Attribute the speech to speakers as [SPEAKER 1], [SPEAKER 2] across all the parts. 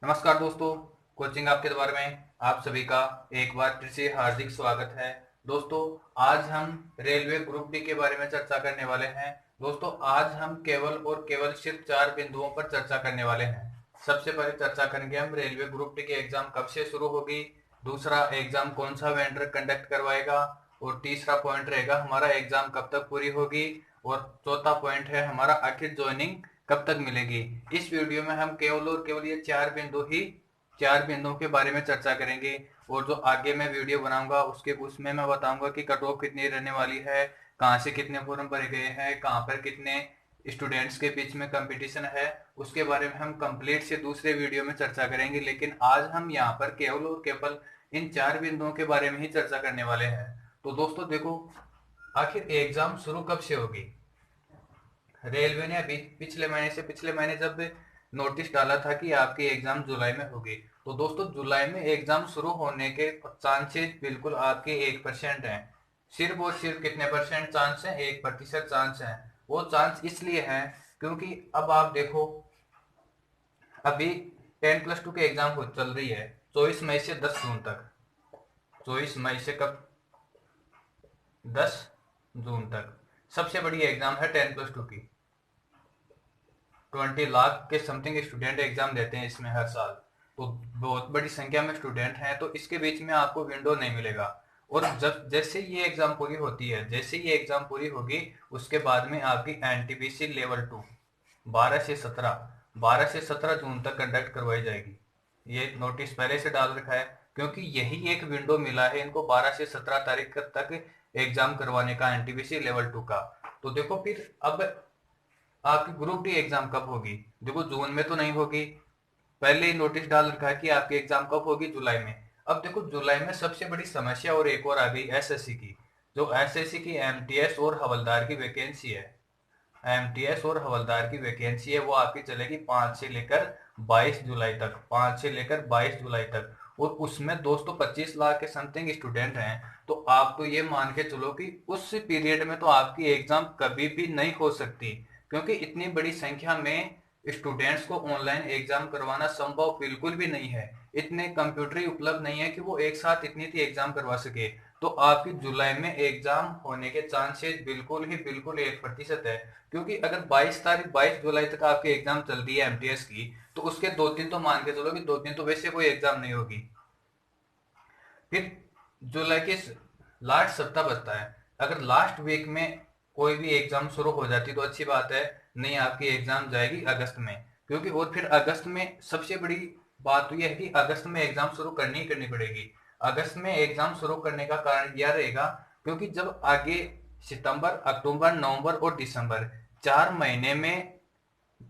[SPEAKER 1] नमस्कार दोस्तों। कोचिंग आपके द्वार में आप सभी का एक बार फिर से हार्दिक स्वागत है। दोस्तों, आज हम रेलवे ग्रुप डी के बारे में चर्चा करने वाले हैं। दोस्तों, आज हम केवल और केवल सिर्फ 4 बिंदुओं पर चर्चा करने वाले हैं। सबसे पहले चर्चा करेंगे हम रेलवे ग्रुप डी की एग्जाम कब से शुरू होगी, दूसरा एग्जाम कौन सा वेंडर कंडक्ट करवाएगा, और तीसरा पॉइंट रहेगा हमारा एग्जाम कब तक पूरी होगी, और चौथा पॉइंट है हमारा आखिर ज्वाइनिंग कब तक मिलेगी। इस वीडियो में हम केवल और केवल ये 4 बिंदुओं के बारे में चर्चा करेंगे। और जो आगे मैं वीडियो बनाऊंगा उसमें मैं बताऊंगा कि कट ऑफ कितनी रहने वाली है, कहाँ से कितने फॉर्म भरे गए हैं, कहाँ पर कितने स्टूडेंट्स के बीच में कंपटीशन है। उसके बारे में हम कंप्लीट से दूसरे वीडियो में चर्चा करेंगे, लेकिन आज हम यहाँ पर केवल और केवल इन 4 बिंदुओं के बारे में ही चर्चा करने वाले हैं। तो दोस्तों देखो, आखिर एग्जाम शुरू कब से होगी। रेलवे ने अभी पिछले महीने जब नोटिस डाला था कि आपकी एग्जाम जुलाई में होगी, तो दोस्तों जुलाई में एग्जाम शुरू होने के चांसेस बिल्कुल आपके 1% हैं। सिर्फ और सिर्फ कितने परसेंट चांस है, 1% चांस है। वो चांस इसलिए है क्योंकि अब आप देखो, अभी 10+2 की एग्जाम चल रही है 24 मई से 10 जून तक। 24 मई से कब, 10 जून तक सबसे बड़ी एग्जाम है 10+2 की। 20 लाख के समथिंग स्टूडेंट एग्जाम देते हैं इसमें हर साल। तो बहुत बड़ी संख्या में स्टूडेंट हैं, तो इसके बीच में आपको विंडो नहीं मिलेगा। और जब जैसे ये एग्जाम पूरी होती है, जैसे ये एग्जाम पूरी होगी, उसके बाद में आपकी एनटीपीसी लेवल 2 12 से 17 जून तक कंडक्ट करवाई जाएगी। ये नोटिस पहले से डाल रखा है क्योंकि यही एक विंडो मिला है इनको 12 से 17 तारीख तक एग्जाम करवाने का, एनटीपीसी लेवल 2 का। तो देखो फिर अब आपकी ग्रुप डी एग्जाम कब होगी। देखो, जून में तो नहीं होगी, पहले ही नोटिस डाल रखा है कि आपकी एग्जाम कब होगी, जुलाई में। अब देखो, जुलाई में सबसे बड़ी समस्या और एक और आ गई एसएससी की। जो एसएससी की एमटीएस और हवलदार की वैकेंसी है, एमटीएस और हवलदार की वैकेंसी है, वो आपकी चलेगी 5 से लेकर 22 जुलाई तक। और उसमें दोस्तों 25 लाख के समथिंग स्टूडेंट हैं। तो आप तो ये मान के चलो कि उस पीरियड में तो आपकी एग्जाम कभी भी नहीं हो सकती, क्योंकि इतनी बड़ी संख्या में स्टूडेंट्स को ऑनलाइन एग्जाम करवाना संभव बिल्कुल भी नहीं है। इतने कंप्यूटर ही उपलब्ध नहीं है कि वो एक साथ इतनी थी एग्जाम करवा सके। तो आपकी जुलाई में एग्जाम होने के चांसेस बिल्कुल 1% है। क्योंकि अगर 22 जुलाई तक आपकी एग्जाम चल रही है एमटीएस की, तो उसके 2 दिन तो मान के चलो कि 2 दिन तो वैसे कोई एग्जाम नहीं होगी। फिर जुलाई के लास्ट सप्ताह बचता है। अगर लास्ट वीक में कोई भी एग्जाम शुरू हो जाती तो अच्छी बात है, नहीं आपकी एग्जाम जाएगी अगस्त में। क्योंकि और फिर अगस्त में सबसे बड़ी बात तो यह है कि अगस्त में एग्जाम शुरू करनी ही करनी पड़ेगी। अगस्त में एग्जाम शुरू करने का कारण यह रहेगा क्योंकि जब आगे सितंबर, अक्टूबर, नवंबर और दिसंबर 4 महीने में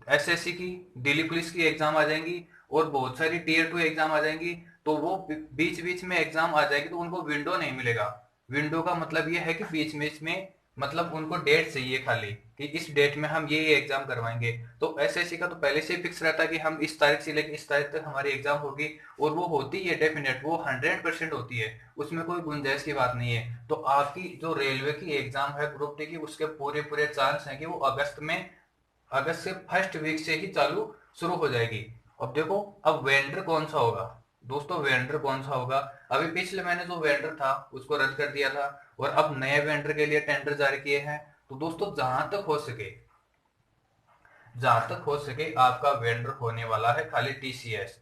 [SPEAKER 1] एसएससी की, दिल्ली पुलिस की एग्जाम आ जाएंगी और बहुत सारी टीयर 2 एग्जाम आ जाएंगी। तो वो बीच बीच में एग्जाम आ जाएगी, तो उनको विंडो नहीं मिलेगा। विंडो का मतलब ये है कि बीच बीच में, मतलब उनको डेट चाहिए खाली कि इस डेट में हम ये एग्जाम करवाएंगे। तो एसएससी का तो पहले से फिक्स रहता है कि हम इस तारीख से लेकर इस तारीख तक हमारी एग्जाम होगी। और वो होती है डेफिनेट, वो 100% होती है, उसमें कोई गुंजाइश की बात नहीं है। तो आपकी जो रेलवे की एग्जाम है ग्रुप डी की, उसके पूरे पूरे चांस हैं कि वो अगस्त से फर्स्ट वीक से ही चालू शुरू हो जाएगी। अब देखो, अब वेंडर कौन सा होगा। दोस्तों, वेंडर कौन सा होगा, अभी पिछले महीने जो वेंडर था उसको रद्द कर दिया था, और अब नए वेंडर के लिए टेंडर जारी किए हैं। तो दोस्तों, जहां तक हो सके आपका वेंडर होने वाला है खाली टीसीएस।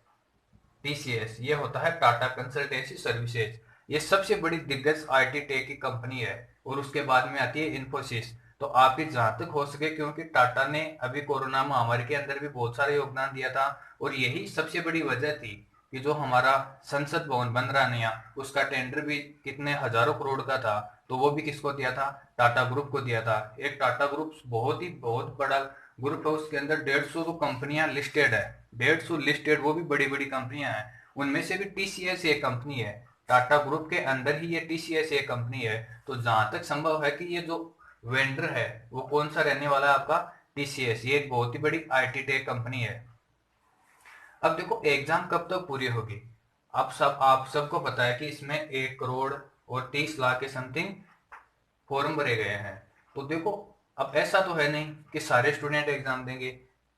[SPEAKER 1] टीसीएस ये होता है टाटा कंसल्टेंसी सर्विसेज। ये सबसे बड़ी दिग्गज आईटी टेक की कंपनी है, और उसके बाद में आती है इन्फोसिस। तो आप भी जहां तक हो सके, क्योंकि टाटा ने अभी कोरोना महामारी के अंदर भी बहुत सारा योगदान दिया था, और यही सबसे बड़ी वजह थी कि जो हमारा संसद भवन बन रहा नया, उसका टेंडर भी कितने हजारों करोड़ का था। तो वो भी किसको दिया था, टाटा ग्रुप को दिया था। एक टाटा ग्रुप बहुत बड़ा ग्रुप है, उसके अंदर 150 कंपनियां लिस्टेड है। 150 लिस्टेड, वो भी बड़ी बड़ी कंपनियां हैं। उनमें से भी टीसीएस एक कंपनी है, टाटा ग्रुप के अंदर ही ये टीसीएस एक कंपनी है। तो जहां तक संभव है कि ये जो वेंडर है वो कौन सा रहने वाला है आपका, टीसीएस। ये एक बहुत ही बड़ी आईटी टेक कंपनी है। अब देखो, एग्जाम कब तक पूरी होगी। आप सबको पता है कि इसमें 1 करोड़ और 30 लाख के समथिंग फॉर्म भरे गए हैं। तो देखो, अब ऐसा तो है नहीं कि सारे स्टूडेंट एग्जाम देंगे।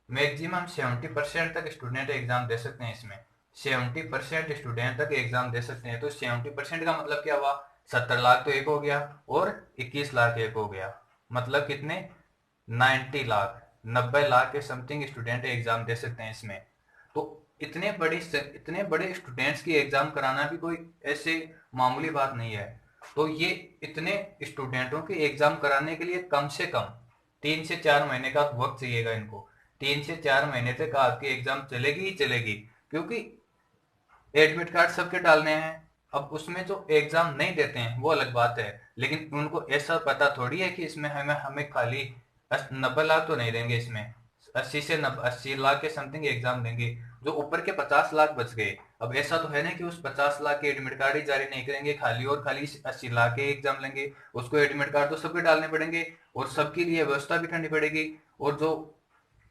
[SPEAKER 1] मैक्सिमम 70% तक स्टूडेंट एग्जाम दे सकते हैं इसमें। 70% स्टूडेंट तक एग्जाम दे सकते हैं। तो 70% का मतलब क्या हुआ, 70 लाख तो एक हो गया और 21 लाख एक हो गया, मतलब कितने, 90 लाख, 90 लाख के समथिंग स्टूडेंट एग्जाम दे सकते हैं इसमें। तो इतने बड़े स्टूडेंट्स की एग्जाम कराना भी कोई ऐसे मामूली बात नहीं है। तो ये इतने स्टूडेंटों की एग्जाम कराने के लिए कम से कम 3 से 4 महीने का वक्त चाहिएगा इनको। 3 से 4 महीने तक आपकी एग्जाम चलेगी ही चलेगी, क्योंकि एडमिट कार्ड सबके डालने हैं। अब उसमें जो एग्जाम नहीं देते हैं वो अलग बात है, लेकिन उनको ऐसा पता थोड़ी है कि इसमें हमें हमें खाली 90 लाख तो नहीं देंगे इसमें, 80 लाख के समथिंग एग्जाम देंगे। जो ऊपर के 50 लाख बच गए, अब ऐसा तो है ना कि उस 50 लाख के एडमिट कार्ड ही जारी नहीं करेंगे, खाली और खाली 80 लाख के एग्जाम लेंगे। उसको एडमिट कार्ड तो सबके डालने पड़ेंगे और सबके लिए व्यवस्था भी करनी पड़ेगी। और जो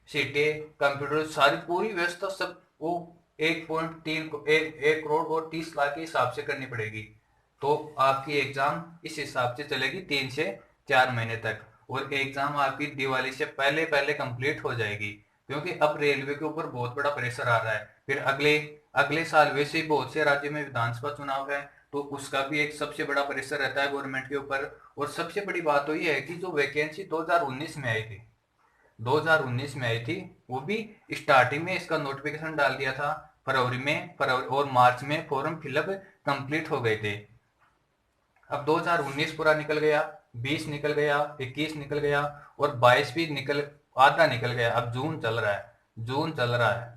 [SPEAKER 1] सीटें, कंप्यूटर, सारी पूरी व्यवस्था सब वो 1.3 करोड़ और 30 लाख के हिसाब से करनी पड़ेगी। तो आपकी एग्जाम इस हिसाब से चलेगी 3 से 4 महीने तक। और एग्जाम आपकी दिवाली से पहले पहले कंप्लीट हो जाएगी, क्योंकि अब रेलवे के ऊपर बहुत बड़ा प्रेशर आ रहा है। फिर अगले अगले साल वैसे ही बहुत से राज्यों में विधानसभा चुनाव है, तो उसका भी एक सबसे बड़ा प्रेशर रहता है गवर्नमेंट के ऊपर। और सबसे बड़ी बात तो ये है कि जो वैकेंसी 2019 में आई थी, 2019 में आई थी, वो भी स्टार्टिंग में इसका नोटिफिकेशन डाल दिया था फरवरी और मार्च में फॉर्म फिलअप कंप्लीट हो गए थे। अब 2019 पूरा निकल गया, 20 निकल गया, 21 निकल गया और 22 भी आधा निकल गया। अब जून चल रहा है, जून चल रहा है।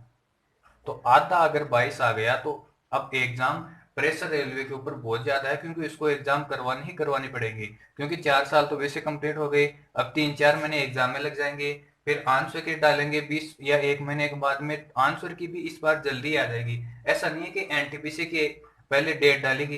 [SPEAKER 1] तो आधा अगर 22 आ गया तो अब एग्जाम प्रेशर रेलवे के ऊपर बहुत ज्यादा है, क्योंकि इसको एग्जाम करवानी ही करवानी पड़ेगी। क्योंकि 4 साल तो वैसे कंप्लीट हो गए, अब 3-4 महीने एग्जाम में लग जाएंगे। फिर आंसर की डालेंगे 20 या 1 महीने के बाद में, आंसर की भी इस बार जल्दी आ जाएगी। ऐसा नहीं है कि एनटीपीसी के पहले डेट डालेगी,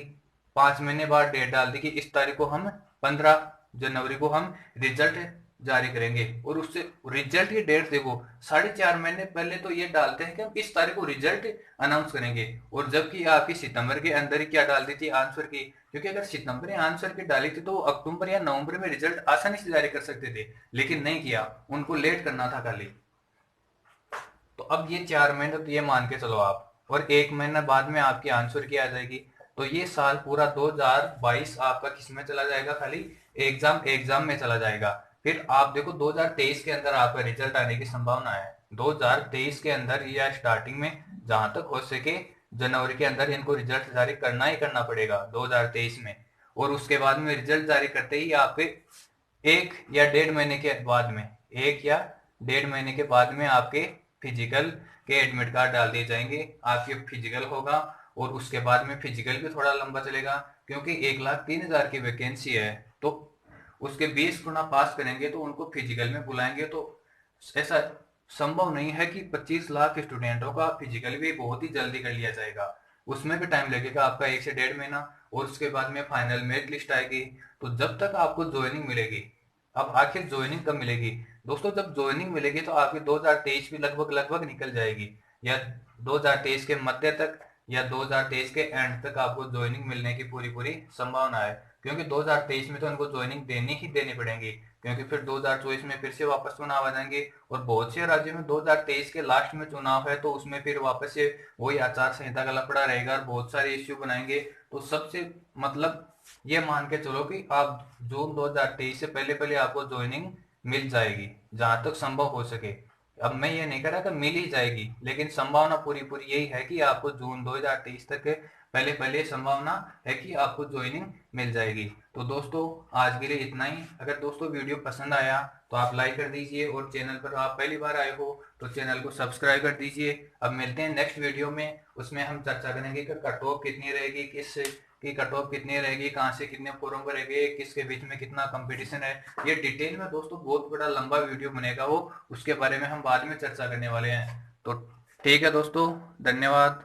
[SPEAKER 1] 5 महीने बाद डेट डाल दी कि इस तारीख को हम 15 जनवरी को हम रिजल्ट जारी करेंगे। और उससे रिजल्ट की डेट देखो, 4.5 महीने पहले तो ये डालते हैं कि हम इस तारीख को रिजल्ट अनाउंस करेंगे। और जबकि आपकी सितंबर के अंदर ही क्या डाल दी थी, आंसर की। क्योंकि अगर सितंबर में आंसर की डाली थी तो वो अक्टूबर या नवंबर में रिजल्ट आसानी से जारी कर सकते थे, लेकिन नहीं किया, उनको लेट करना था खाली। तो अब ये 4 महीने तो ये मान के चलो आप, और 1 महीना बाद में आपकी आंसर की आ जाएगी। तो ये साल पूरा 2022 आपका किस में चला जाएगा, खाली एग्जाम में चला जाएगा। फिर आप देखो 2023 के अंदर आपका रिजल्ट आने की संभावना है। 2023 के अंदर या स्टार्टिंग में, जहां तक हो सके जनवरी के अंदर इनको रिजल्ट जारी करना ही करना पड़ेगा 2023 में। और उसके बाद में रिजल्ट जारी करते ही आपके 1 या 1.5 महीने के बाद में, 1 या 1.5 महीने के बाद में आपके फिजिकल के एडमिट कार्ड डाल दिए जाएंगे। आपके फिजिकल होगा और उसके बाद में फिजिकल भी थोड़ा लंबा चलेगा, क्योंकि 1,03,000 की वैकेंसी है। तो उसके 20 गुना पास करेंगे तो उनको फिजिकल में बुलाएंगे। तो ऐसा संभव नहीं है कि 25 लाख स्टूडेंटों का फिजिकल भी बहुत ही जल्दी कर लिया जाएगा। उसमें भी टाइम लगेगा आपका 1 से 1.5 महीना। और उसके बाद में फाइनल मेरिट लिस्ट आएगी। तो जब तक आपको ज्वाइनिंग मिलेगी, अब आखिर ज्वाइनिंग कब मिलेगी दोस्तों, जब ज्वाइनिंग मिलेगी तो आपकी 2023 भी लगभग लगभग निकल जाएगी, या 2023 के मध्य तक या 2023 के एंड तक आपको ज्वाइनिंग मिलने की पूरी पूरी संभावना है। क्योंकि 2023 में तो इनको ज्वाइनिंग देनी ही देनी पड़ेगी, क्योंकि फिर 2024 में फिर से वापस चुनाव आ जाएंगे। और बहुत से राज्यों में 2023 के लास्ट में चुनाव है, तो उसमें फिर वापस से वही आचार संहिता का लफड़ा रहेगा और बहुत सारे इश्यू बनाएंगे। तो सबसे मतलब ये मान के चलो कि आप जून 2023 से पहले पहले आपको ज्वाइनिंग मिल जाएगी, जहां तक संभव हो सके। अब मैं ये नहीं कह रहा कि मिल ही जाएगी, लेकिन संभावना पूरी पूरी यही है कि आपको जून 2023 तक पहले पहले संभावना है कि आपको ज्वाइनिंग मिल जाएगी। तो दोस्तों आज के लिए इतना ही। अगर दोस्तों वीडियो पसंद आया तो आप लाइक कर दीजिए, और चैनल पर आप पहली बार आए हो तो चैनल को सब्सक्राइब कर दीजिए। अब मिलते हैं नेक्स्ट वीडियो में, उसमें हम चर्चा करेंगे कि कट ऑफ कितनी रहेगी, कट ऑफ कितनी रहेगी, कहाँ से कितने फॉर्म भरेंगे, किसके बीच में कितना कंपटीशन है। ये डिटेल में दोस्तों बहुत बड़ा लंबा वीडियो बनेगा वो, उसके बारे में हम बाद में चर्चा करने वाले हैं। तो ठीक है दोस्तों, धन्यवाद।